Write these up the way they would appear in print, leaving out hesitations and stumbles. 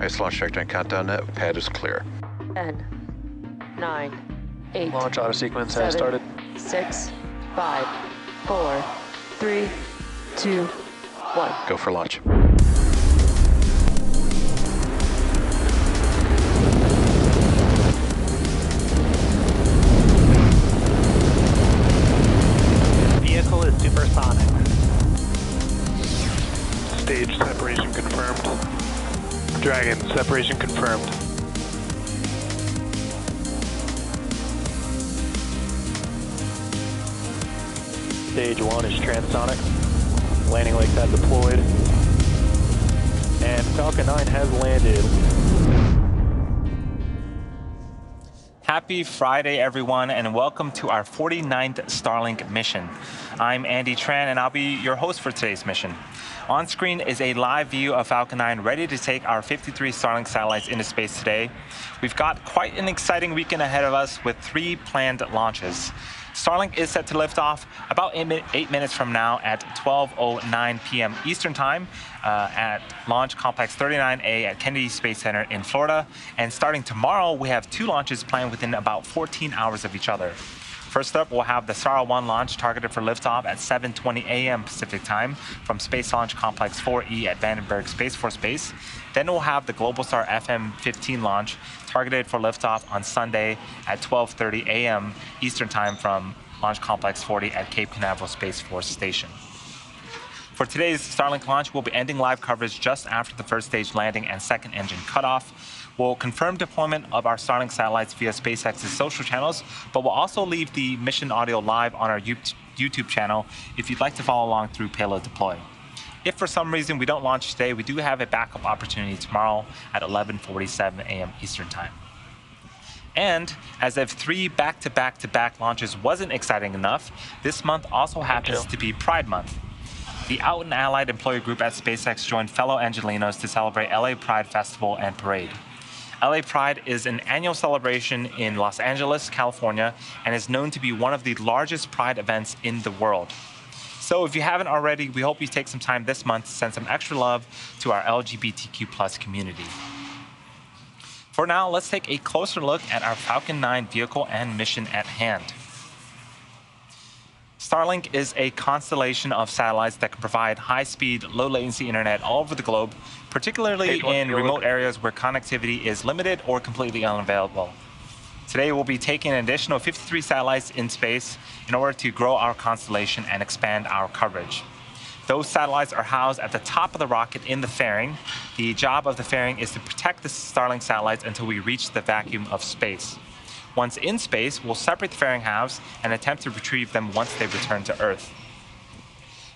Place launch trajectory and countdown net. Pad is clear. 10, 9, 8. Launch auto sequence 7, has started. 6, 5, 4, 3, 2, 1. Go for launch. Vehicle is supersonic. Stage separation confirmed. Dragon, separation confirmed. Stage 1 is transonic. Landing legs have deployed. And Falcon 9 has landed. Happy Friday, everyone, and welcome to our 49th Starlink mission. I'm Andy Tran, and I'll be your host for today's mission. On screen is a live view of Falcon 9 ready to take our 53 Starlink satellites into space today. We've got quite an exciting weekend ahead of us with 3 planned launches. Starlink is set to lift off about 8 minutes from now at 12:09 p.m. Eastern Time at Launch Complex 39A at Kennedy Space Center in Florida. And starting tomorrow, we have 2 launches planned within about 14 hours of each other. First up, we'll have the Star 1 launch targeted for liftoff at 7:20 a.m. Pacific Time from Space Launch Complex 4E at Vandenberg Space Force Base. Then we'll have the Globalstar FM-15 launch targeted for liftoff on Sunday at 12:30 a.m. Eastern Time from Launch Complex 40 at Cape Canaveral Space Force Station. For today's Starlink launch, we'll be ending live coverage just after the first stage landing and second engine cutoff. We'll confirm deployment of our Starlink satellites via SpaceX's social channels, but we'll also leave the mission audio live on our YouTube channel if you'd like to follow along through payload deploy. If for some reason we don't launch today, we do have a backup opportunity tomorrow at 11:47 a.m. Eastern Time. And as if 3 back-to-back-to-back launches wasn't exciting enough, this month also happens to be Pride Month. The Out and Allied employee group at SpaceX joined fellow Angelinos to celebrate LA Pride Festival and Parade. LA Pride is an annual celebration in Los Angeles, California, and is known to be one of the largest Pride events in the world. So if you haven't already, we hope you take some time this month to send some extra love to our LGBTQ+ community. For now, let's take a closer look at our Falcon 9 vehicle and mission at hand. Starlink is a constellation of satellites that can provide high-speed, low-latency internet all over the globe, particularly in remote areas where connectivity is limited or completely unavailable. Today, we'll be taking an additional 53 satellites in space in order to grow our constellation and expand our coverage. Those satellites are housed at the top of the rocket in the fairing. The job of the fairing is to protect the Starlink satellites until we reach the vacuum of space. Once in space, we'll separate the fairing halves and attempt to retrieve them once they return to Earth.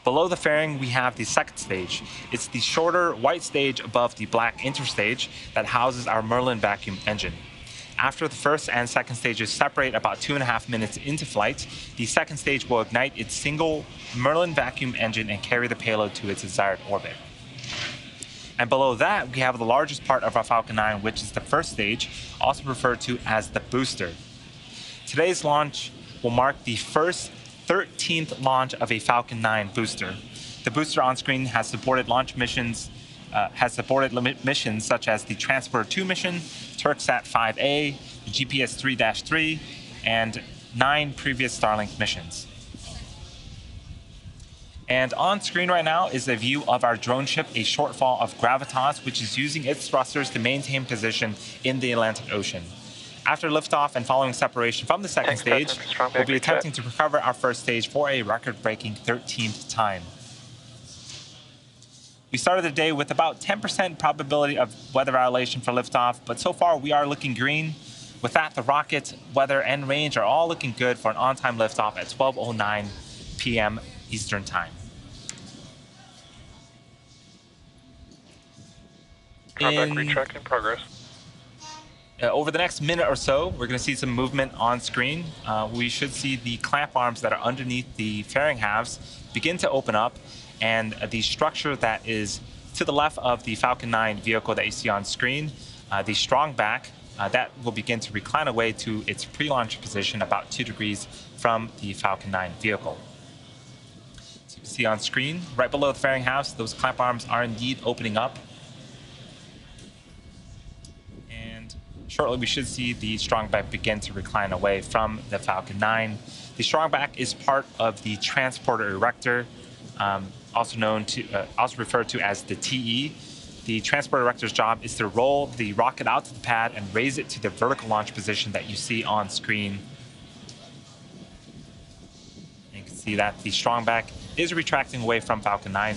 Below the fairing, we have the second stage. It's the shorter white stage above the black interstage that houses our Merlin vacuum engine. After the first and second stages separate about 2.5 minutes into flight, the second stage will ignite its single Merlin vacuum engine and carry the payload to its desired orbit. And below that, we have the largest part of our Falcon 9, which is the first stage, also referred to as the booster. Today's launch will mark the first 13th launch of a Falcon 9 booster. The booster on screen has supported missions such as the Transporter 2 mission, Turksat 5A, the GPS 3-3, and 9 previous Starlink missions. And on screen right now is a view of our drone ship, a shortfall of Gravitas, which is using its thrusters to maintain position in the Atlantic Ocean. After liftoff and following separation from the second stage, we'll be attempting to recover our first stage for a record-breaking 13th time. We started the day with about 10% probability of weather violation for liftoff, but so far we are looking green. With that, the rocket, weather, and range are all looking good for an on-time liftoff at 12:09 p.m. Eastern Time. Strongback retract in progress. Over the next minute or so, we're going to see some movement on screen. We should see the clamp arms that are underneath the fairing halves begin to open up, and the structure that is to the left of the Falcon 9 vehicle that you see on screen, the Strongback, that will begin to recline away to its pre-launch position about 2 degrees from the Falcon 9 vehicle. So you can see on screen, right below the fairing halves, those clamp arms are indeed opening up. shortly we should see the Strongback begin to recline away from the Falcon 9. The Strongback is part of the transporter erector, also referred to as the TE. The transporter erector's job is to roll the rocket out to the pad and raise it to the vertical launch position that you see on screen. You can see that the Strongback is retracting away from Falcon 9.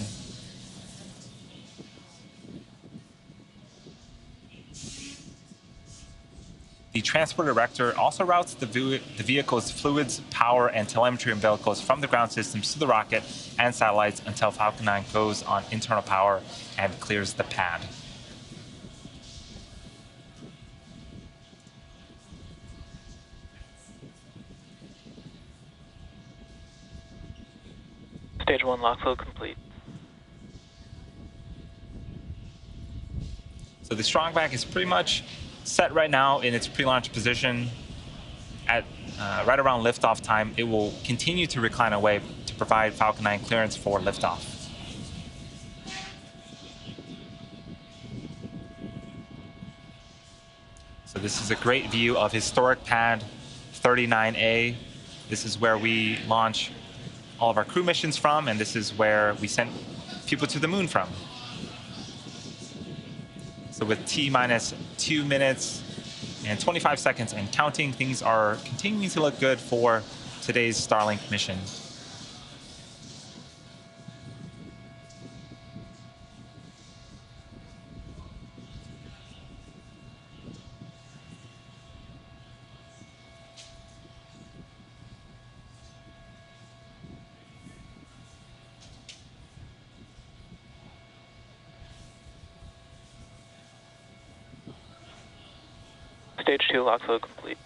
The transporter erector also routes the vehicle's fluids, power, and telemetry umbilicals from the ground systems to the rocket and satellites until Falcon 9 goes on internal power and clears the pad. Stage 1 lock flow complete. So the Strongback is pretty much set right now in its pre-launch position. At right around liftoff time, it will continue to recline away to provide Falcon 9 clearance for liftoff. So this is a great view of historic pad 39A. This is where we launch all of our crew missions from, and this is where we sent people to the moon from. So with T-minus 2 minutes and 25 seconds and counting, things are continuing to look good for today's Starlink mission. Stage 2 lock flow complete.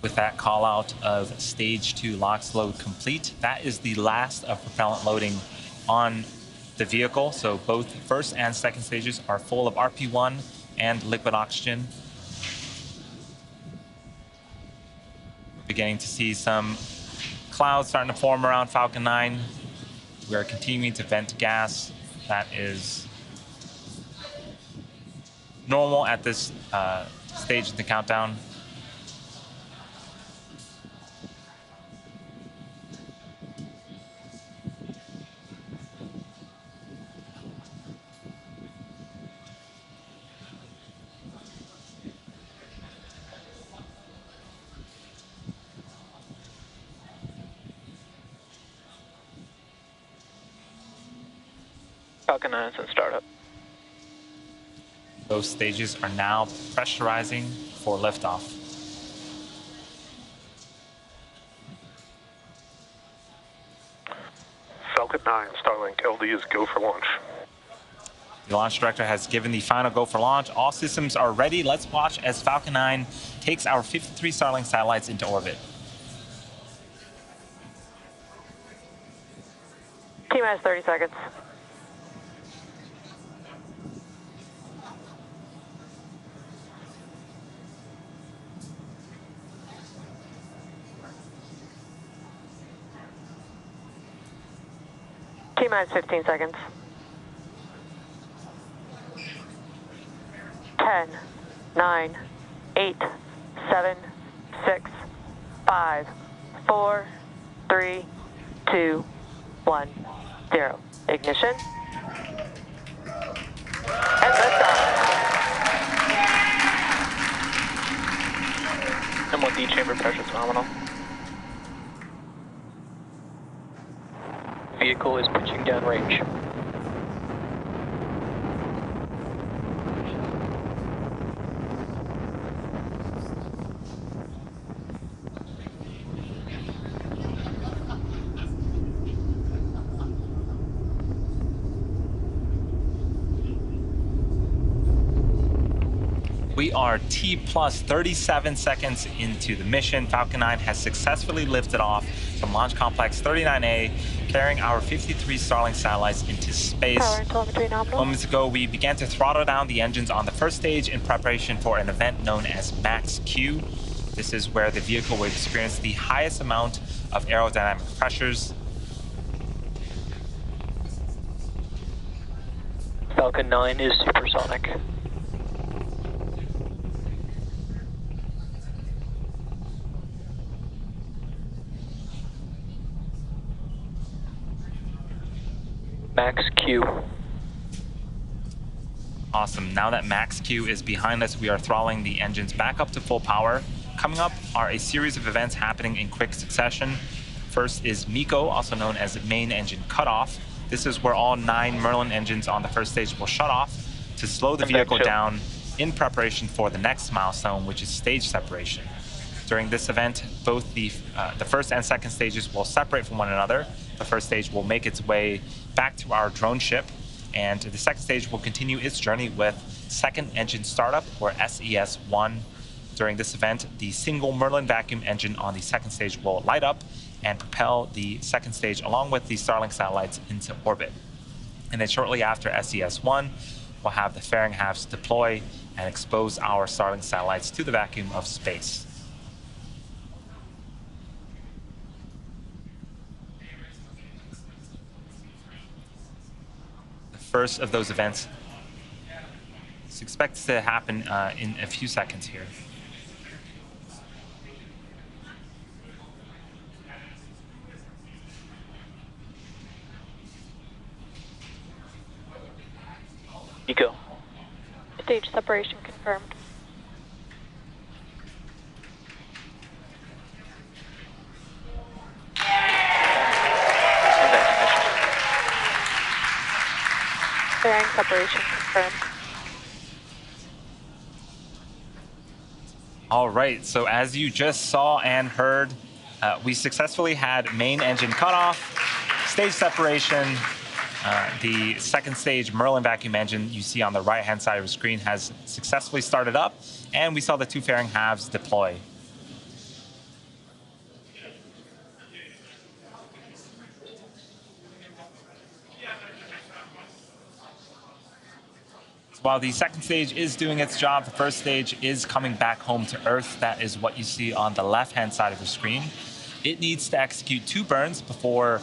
With that call out of stage 2 LOX load complete, that is the last of propellant loading on the vehicle. So both first and second stages are full of RP1 and liquid oxygen. Beginning to see some clouds starting to form around Falcon 9. We are continuing to vent gas. That is normal at this stage in the countdown. Falcon 9 is in startup. Those stages are now pressurizing for liftoff. Falcon 9, Starlink, LD is go for launch. The launch director has given the final go for launch. All systems are ready. Let's watch as Falcon 9 takes our 53 Starlink satellites into orbit. T-minus 30 seconds. T-minus 15 seconds. 10, 9, 8, 7, 6, 5, 4, 3, 2, 1, 0. Ignition. And liftoff. M1D chamber pressure is nominal. Vehicle is pitching downrange. We are T plus 37 seconds into the mission. Falcon 9 has successfully lifted off from Launch Complex 39A, carrying our 53 Starlink satellites into space. Power and telemetry nominal. Moments ago, we began to throttle down the engines on the first stage in preparation for an event known as Max Q. This is where the vehicle will experience the highest amount of aerodynamic pressures. Falcon 9 is supersonic. Max Q. Awesome. Now that max Q is behind us, we are throttling the engines back up to full power. Coming up are a series of events happening in quick succession. First is MECO, also known as main engine cutoff. This is where all 9 Merlin engines on the first stage will shut off to slow the vehicle down in preparation for the next milestone, which is stage separation. During this event, both the first and second stages will separate from one another. The first stage will make its way back to our drone ship, and the second stage will continue its journey with second engine startup, or SES-1. During this event, the single Merlin vacuum engine on the second stage will light up and propel the second stage along with the Starlink satellites into orbit. And then shortly after SES-1, we'll have the fairing halves deploy and expose our Starlink satellites to the vacuum of space. The first of those events is expected to happen in a few seconds here. MECO. Stage separation confirmed. Fairing separation confirmed. All right, so as you just saw and heard, we successfully had main engine cutoff, stage separation. The second stage Merlin vacuum engine you see on the right-hand side of the screen has successfully started up, and we saw the 2 fairing halves deploy. While the second stage is doing its job, the first stage is coming back home to Earth. That is what you see on the left-hand side of the screen. It needs to execute 2 burns before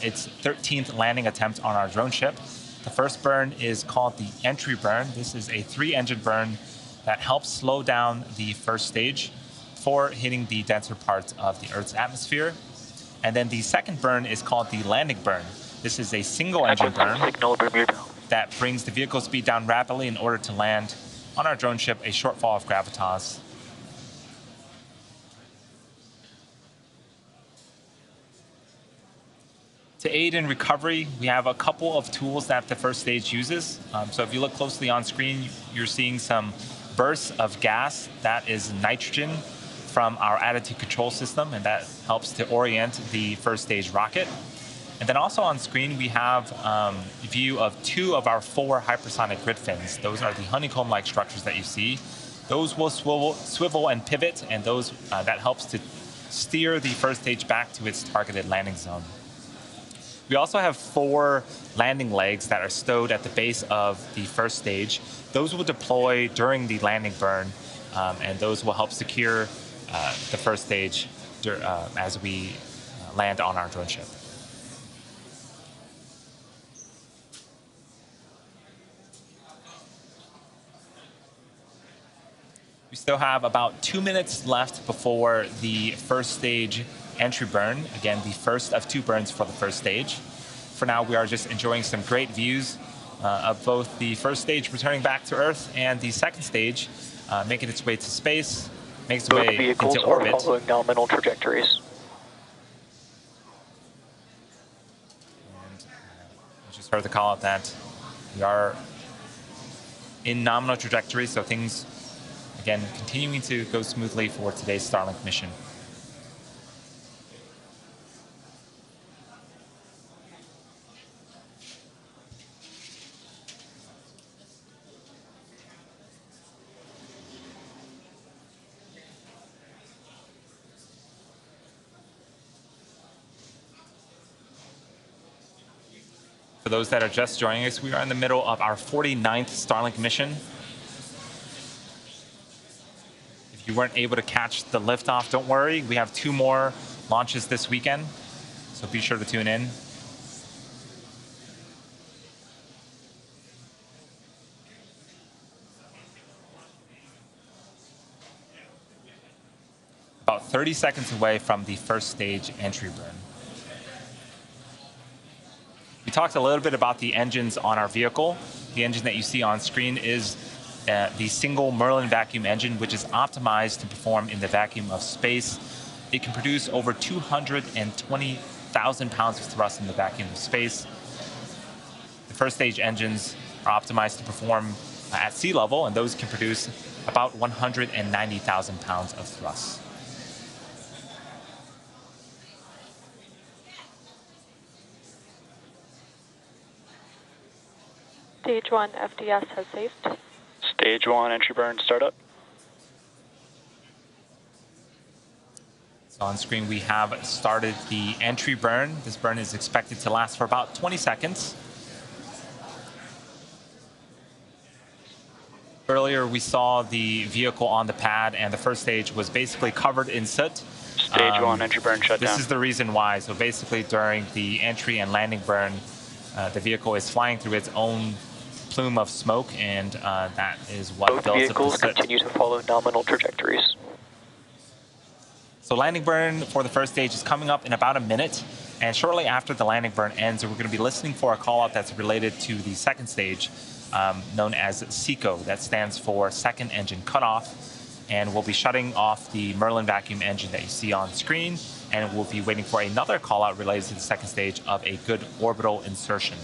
its 13th landing attempt on our drone ship. The first burn is called the entry burn. This is a 3-engine burn that helps slow down the first stage before hitting the denser parts of the Earth's atmosphere. And then the second burn is called the landing burn. This is a single-engine burn that brings the vehicle speed down rapidly in order to land on our drone ship a short fall of gravitas. To aid in recovery, we have a couple of tools that the first stage uses. So if you look closely on screen, you're seeing some bursts of gas. That is nitrogen from our attitude control system, and that helps to orient the first stage rocket. And then also on screen, we have a view of 2 of our 4 hypersonic grid fins. Those are the honeycomb-like structures that you see. Those will swivel and pivot, and those that helps to steer the first stage back to its targeted landing zone. We also have 4 landing legs that are stowed at the base of the first stage. Those will deploy during the landing burn, and those will help secure the first stage as we land on our drone ship. We still have about 2 minutes left before the first stage entry burn. Again, the first of 2 burns for the first stage. For now, we are just enjoying some great views of both the first stage returning back to Earth and the second stage making its way to space, makes its way vehicles into orbit. are following nominal trajectories. And I just heard the call out that we are in nominal trajectory, so things, again, continuing to go smoothly for today's Starlink mission. For those that are just joining us, we are in the middle of our 49th Starlink mission. If you weren't able to catch the liftoff, don't worry. We have 2 more launches this weekend, so be sure to tune in. About 30 seconds away from the first stage entry burn. We talked a little bit about the engines on our vehicle. The engine that you see on screen is the single Merlin vacuum engine, which is optimized to perform in the vacuum of space. It can produce over 220,000 pounds of thrust in the vacuum of space. The first stage engines are optimized to perform at sea level, and those can produce about 190,000 pounds of thrust. Stage 1 FDS has saved. Stage 1 entry burn startup. So on screen we have started the entry burn. This burn is expected to last for about 20 seconds. Earlier we saw the vehicle on the pad, and the first stage was basically covered in soot. Stage 1 entry burn shut down. This is the reason why. So basically during the entry and landing burn, the vehicle is flying through its own plume of smoke, and that is what Both builds vehicles up the soot. continue to follow nominal trajectories. So landing burn for the first stage is coming up in about a minute, and shortly after the landing burn ends, we're going to be listening for a call out that's related to the second stage, known as SECO. That stands for Second Engine Cutoff, and we'll be shutting off the Merlin vacuum engine that you see on screen, and we'll be waiting for another call out related to the second stage of a good orbital insertion.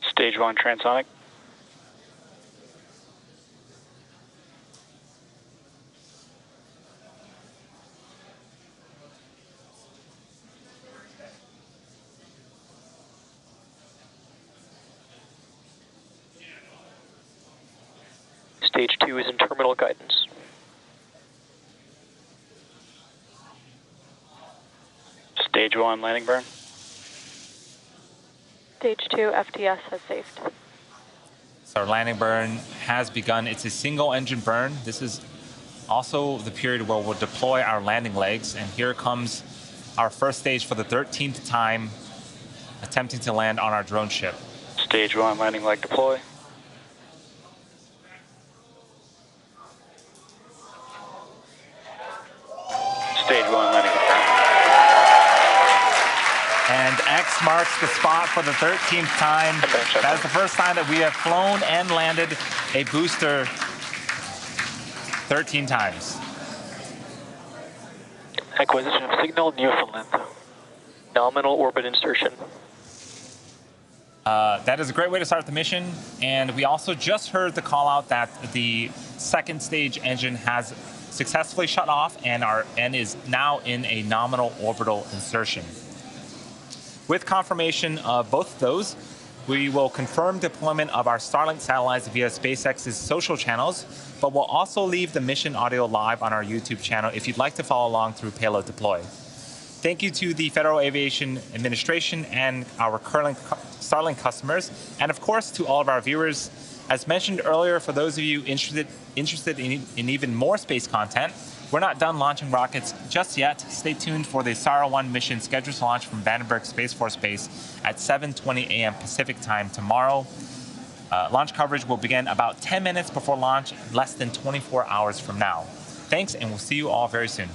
Stage 1 transonic. Stage 2 is in terminal guidance. Stage 1 landing burn. Stage 2 FDS has saved. So our landing burn has begun. It's a single engine burn. This is also the period where we'll deploy our landing legs, and here comes our first stage for the 13th time attempting to land on our drone ship. Stage 1 landing leg deploy. Stage 1 landing confirmed. And X marks the spot for the 13th time. That is the first time that we have flown and landed a booster 13 times. Acquisition of signal, Newfoundland. Nominal orbit insertion. That is a great way to start the mission. And we also just heard the call out that the second stage engine has successfully shut off and is now in a nominal orbital insertion. With confirmation of both of those, we will confirm deployment of our Starlink satellites via SpaceX's social channels, but we'll also leave the mission audio live on our YouTube channel if you'd like to follow along through payload deploy. Thank you to the Federal Aviation Administration and our current Starlink customers, and of course to all of our viewers. As mentioned earlier, for those of you interested in even more space content, we're not done launching rockets just yet. Stay tuned for the SARA-1 mission scheduled to launch from Vandenberg Space Force Base at 7:20 a.m. Pacific time tomorrow. Launch coverage will begin about 10 minutes before launch, less than 24 hours from now. Thanks, and we'll see you all very soon.